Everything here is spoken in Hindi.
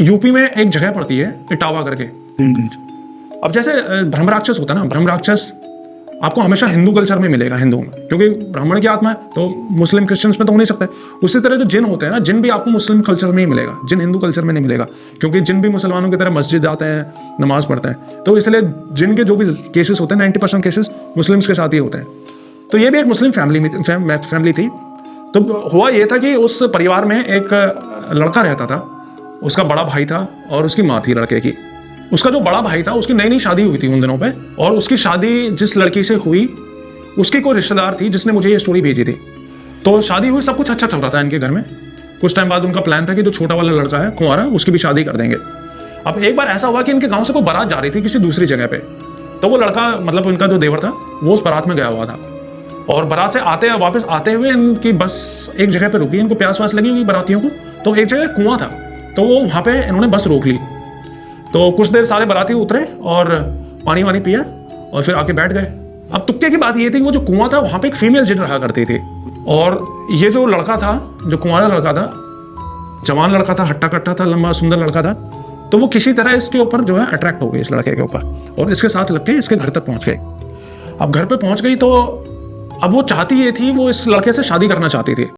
यूपी में एक जगह पड़ती है इटावा करके। अब जैसे ब्रह्मराक्षस होता है ना, ब्रह्मराक्षस आपको हमेशा हिंदू कल्चर में मिलेगा, हिंदुओं में, क्योंकि ब्राह्मण की आत्मा है, तो मुस्लिम क्रिश्चियंस में तो हो नहीं सकता। उसी तरह जो जिन होते हैं ना, जिन भी आपको मुस्लिम कल्चर में ही मिलेगा, जिन हिंदू कल्चर में नहीं मिलेगा, क्योंकि जिन भी मुसलमानों की तरह मस्जिद जाते हैं, नमाज पढ़ते हैं, तो इसलिए जिन के जो भी केसेस होते हैं 90% केसेस मुस्लिम्स के साथ ही होते हैं। तो ये भी एक मुस्लिम फैमिली थी। तो हुआ ये था कि उस परिवार में एक लड़का रहता था, उसका बड़ा भाई था और उसकी माँ थी लड़के की। उसका जो बड़ा भाई था, उसकी नई नई शादी हुई थी उन दिनों पे, और उसकी शादी जिस लड़की से हुई, उसकी कोई रिश्तेदार थी जिसने मुझे ये स्टोरी भेजी थी। तो शादी हुई, सब कुछ अच्छा चल रहा था इनके घर में। कुछ टाइम बाद उनका प्लान था कि जो छोटा वाला लड़का है कुंवारा, उसकी भी शादी कर देंगे। अब एक बार ऐसा हुआ कि इनके गाँव से कोई बारात जा रही थी किसी दूसरी जगह पे, तो वो लड़का, मतलब उनका जो देवर था, वो उस बारात में गया हुआ था, और बारात से वापस आते हुए इनकी बस एक जगह पे रुकी। इनको प्यास वास लगी हुई बारातियों को, तो एक जगह कुआं था, तो वो वहाँ पे इन्होंने बस रोक ली। तो कुछ देर सारे बाराती उतरे और पानी वानी पिया और फिर आके बैठ गए। अब तुक्के की बात ये थी कि वो जो कुआं था, वहाँ पे एक फीमेल जिन रहा करती थी, और ये जो लड़का था, जो कुंवारा लड़का था, जवान लड़का था, हट्टा कट्टा था, लंबा सुंदर लड़का था, तो वो किसी तरह इसके ऊपर जो है अट्रैक्ट हो गई, इस लड़के के ऊपर, और इसके साथ लग के इसके घर तक पहुँच गई। अब घर पे पहुँच गई तो अब वो चाहती ये थी, वो इस लड़के से शादी करना चाहती थी।